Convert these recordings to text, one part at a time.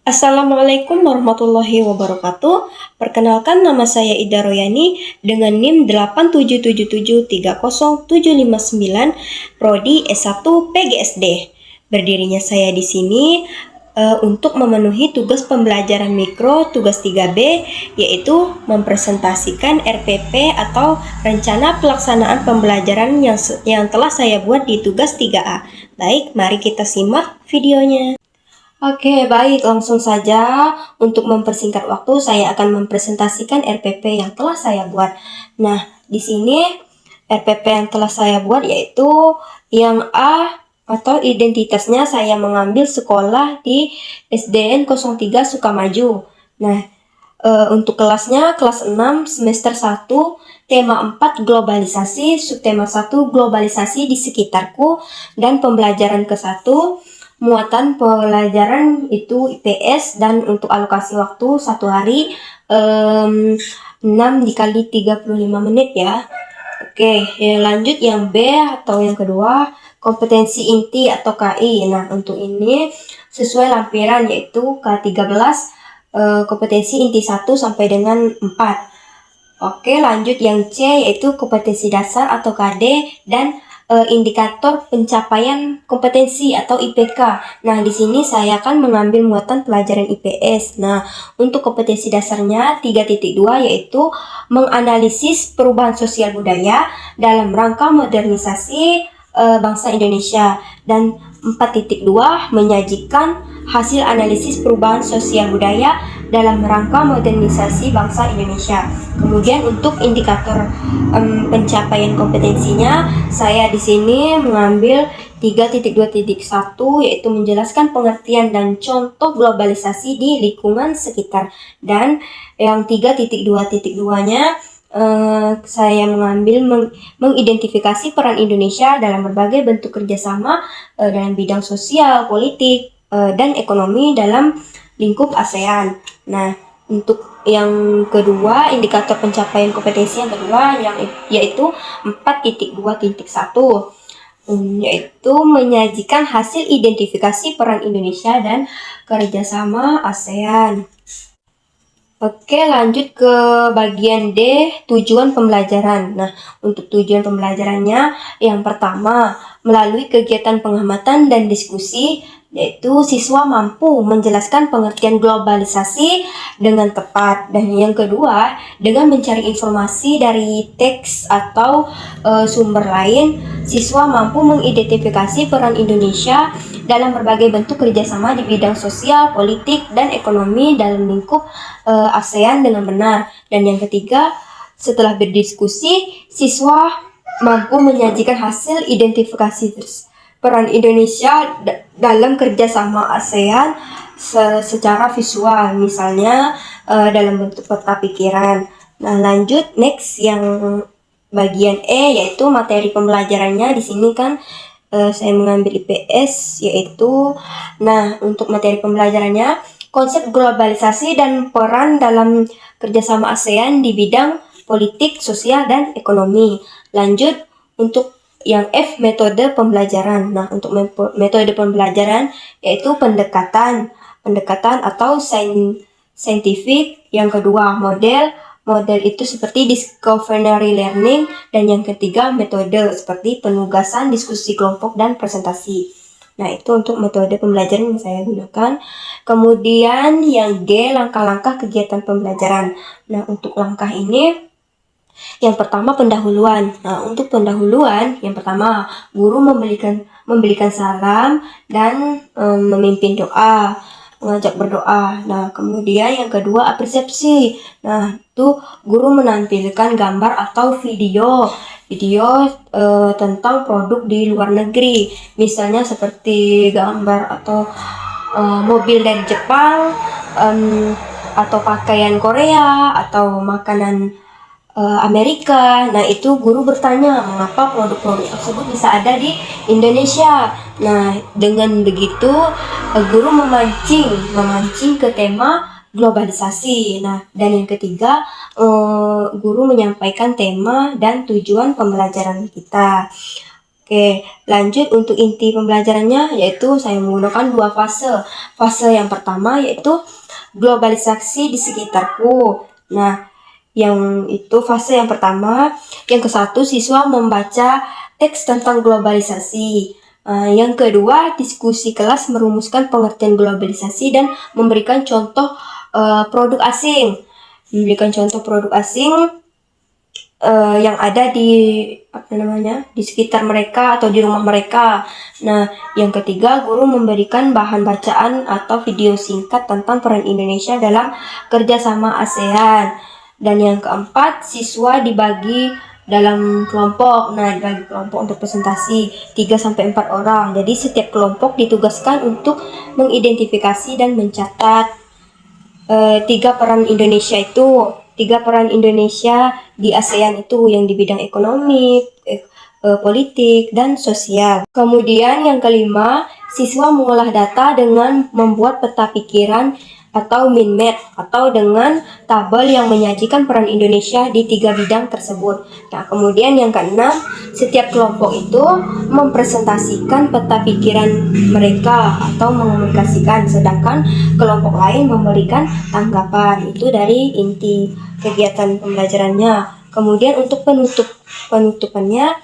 Assalamualaikum warahmatullahi wabarakatuh. Perkenalkan, nama saya Ida Royani dengan NIM 877730759, prodi S1 PGSD. Berdirinya saya di sini untuk memenuhi tugas pembelajaran mikro tugas 3B, yaitu mempresentasikan RPP atau rencana pelaksanaan pembelajaran yang telah saya buat di tugas 3A. Baik, mari kita simak videonya. Oke, baik, langsung saja. Untuk mempersingkat waktu, saya akan mempresentasikan RPP yang telah saya buat. Nah, di sini RPP yang telah saya buat yaitu yang A atau identitasnya saya mengambil sekolah di SDN 03 Sukamaju. Nah, untuk kelasnya kelas 6 semester 1, tema 4 globalisasi, subtema 1 globalisasi di sekitarku, dan pembelajaran ke-1 muatan pelajaran itu IPS, dan untuk alokasi waktu 1 hari 6 dikali 35 menit ya. Oke, lanjut yang B atau yang kedua, kompetensi inti atau KI. Nah, untuk ini sesuai lampiran yaitu K13, kompetensi inti 1 sampai dengan 4. Oke, lanjut yang C yaitu kompetensi dasar atau KD dan indikator pencapaian kompetensi atau IPK. Nah, di sini saya akan mengambil muatan pelajaran IPS. Nah, untuk kompetensi dasarnya 3.2 yaitu menganalisis perubahan sosial budaya dalam rangka modernisasi bangsa Indonesia, dan 4.2 menyajikan hasil analisis perubahan sosial budaya dalam rangka modernisasi bangsa Indonesia. Kemudian untuk indikator pencapaian kompetensinya, saya di sini mengambil 3.2.1 yaitu menjelaskan pengertian dan contoh globalisasi di lingkungan sekitar, dan yang 3.2.2-nya saya mengambil mengidentifikasi peran Indonesia dalam berbagai bentuk kerjasama dalam bidang sosial, politik, dan ekonomi dalam lingkup ASEAN. Nah, untuk yang kedua, indikator pencapaian kompetensi yang kedua yaitu 4.2.1, yaitu menyajikan hasil identifikasi peran Indonesia dan kerjasama ASEAN. Oke, lanjut ke bagian D, tujuan pembelajaran. Nah, untuk tujuan pembelajarannya, yang pertama, melalui kegiatan pengamatan dan diskusi, yaitu siswa mampu menjelaskan pengertian globalisasi dengan tepat. Dan yang kedua, dengan mencari informasi dari teks atau sumber lain, siswa mampu mengidentifikasi peran Indonesia dalam berbagai bentuk kerjasama di bidang sosial, politik, dan ekonomi dalam lingkup ASEAN dengan benar. Dan yang ketiga, setelah berdiskusi, siswa mampu menyajikan hasil identifikasi peran Indonesia dalam kerjasama ASEAN secara visual, misalnya dalam bentuk peta pikiran. Nah, lanjut next yang bagian E yaitu materi pembelajarannya. Di sini kan saya mengambil IPS yaitu, nah untuk materi pembelajarannya konsep globalisasi dan peran dalam kerjasama ASEAN di bidang politik, sosial, dan ekonomi. Lanjut untuk yang F, metode pembelajaran. Nah, untuk metode pembelajaran yaitu pendekatan atau scientific. Yang kedua, model itu seperti discovery learning, dan yang ketiga metode seperti penugasan, diskusi kelompok, dan presentasi. Nah, itu untuk metode pembelajaran yang saya gunakan. Kemudian yang G, langkah-langkah kegiatan pembelajaran. Nah, untuk langkah ini yang pertama pendahuluan. Nah, untuk pendahuluan yang pertama, guru memberikan salam dan memimpin doa, mengajak berdoa. Nah, kemudian yang kedua persepsi. Nah, itu guru menampilkan gambar atau video tentang produk di luar negeri, misalnya seperti gambar atau mobil dari Jepang, atau pakaian Korea, atau makanan Amerika. Nah, itu guru bertanya mengapa produk-produk tersebut bisa ada di Indonesia. Nah, dengan begitu guru memancing ke tema globalisasi. Nah, dan yang ketiga, guru menyampaikan tema dan tujuan pembelajaran kita. Oke, lanjut untuk inti pembelajarannya yaitu saya menggunakan 2 fase. Fase yang pertama yaitu globalisasi di sekitarku. Nah, yang itu fase yang pertama. Yang ke-1 siswa membaca teks tentang globalisasi. Yang kedua, diskusi kelas merumuskan pengertian globalisasi dan memberikan contoh produk asing. Memberikan contoh produk asing yang ada di sekitar mereka atau di rumah mereka. Nah, yang ketiga, guru memberikan bahan bacaan atau video singkat tentang peran Indonesia dalam kerjasama ASEAN. Dan yang keempat, siswa dibagi dalam kelompok. Nah, dibagi kelompok untuk presentasi 3-4 orang. Jadi setiap kelompok ditugaskan untuk mengidentifikasi dan mencatat tiga peran Indonesia di ASEAN itu, yang di bidang ekonomi, politik, dan sosial. Kemudian yang kelima, siswa mengolah data dengan membuat peta pikiran atau mind map, atau dengan tabel yang menyajikan peran Indonesia di 3 bidang tersebut. Nah, kemudian yang keenam, setiap kelompok itu mempresentasikan peta pikiran mereka atau mengomunikasikan, sedangkan kelompok lain memberikan tanggapan. Itu dari inti kegiatan pembelajarannya. Kemudian untuk penutupannya,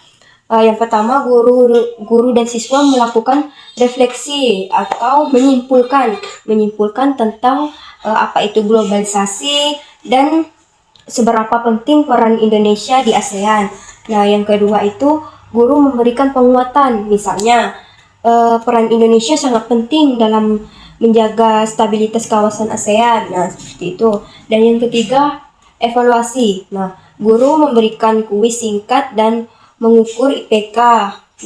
yang pertama, guru dan siswa melakukan refleksi atau menyimpulkan tentang apa itu globalisasi dan seberapa penting peran Indonesia di ASEAN. Nah, yang kedua itu guru memberikan penguatan, misalnya peran Indonesia sangat penting dalam menjaga stabilitas kawasan ASEAN. Nah, seperti itu. Dan yang ketiga, evaluasi. Nah, guru memberikan kuis singkat dan mengukur IPK.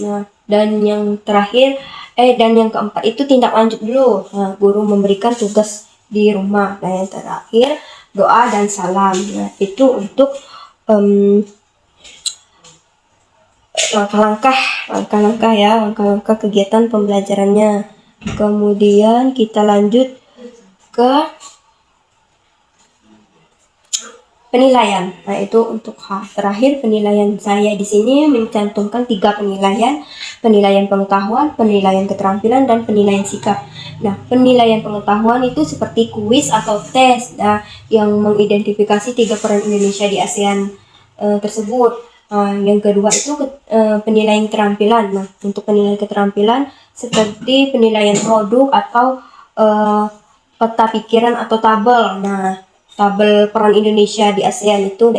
Nah, dan yang keempat itu tindak lanjut dulu. Nah, guru memberikan tugas di rumah. Dan yang terakhir, doa dan salam. Nah, itu untuk langkah-langkah kegiatan pembelajarannya. Kemudian kita lanjut ke penilaian. Nah, itu untuk terakhir, penilaian saya di sini mencantumkan 3 penilaian: penilaian pengetahuan, penilaian keterampilan, dan penilaian sikap. Nah, penilaian pengetahuan itu seperti kuis atau tes yang mengidentifikasi 3 peran Indonesia di ASEAN tersebut. Yang kedua itu penilaian keterampilan. Nah, untuk penilaian keterampilan seperti penilaian produk atau peta pikiran atau tabel. Nah, tabel peran Indonesia di ASEAN itu,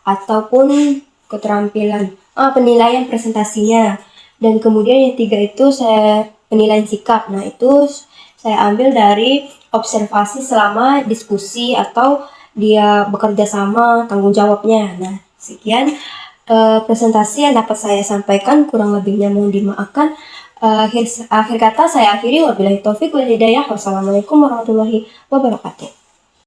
ataupun keterampilan penilaian presentasinya. Dan kemudian yang 3 itu penilaian sikap. Nah, itu saya ambil dari observasi selama diskusi atau dia bekerja sama, tanggung jawabnya. Nah, sekian presentasi yang dapat saya sampaikan, kurang lebihnya mohon dimaafkan. Akhir kata saya akhiri, wabillahi taufik wal hidayah. Wassalamualaikum warahmatullahi wabarakatuh.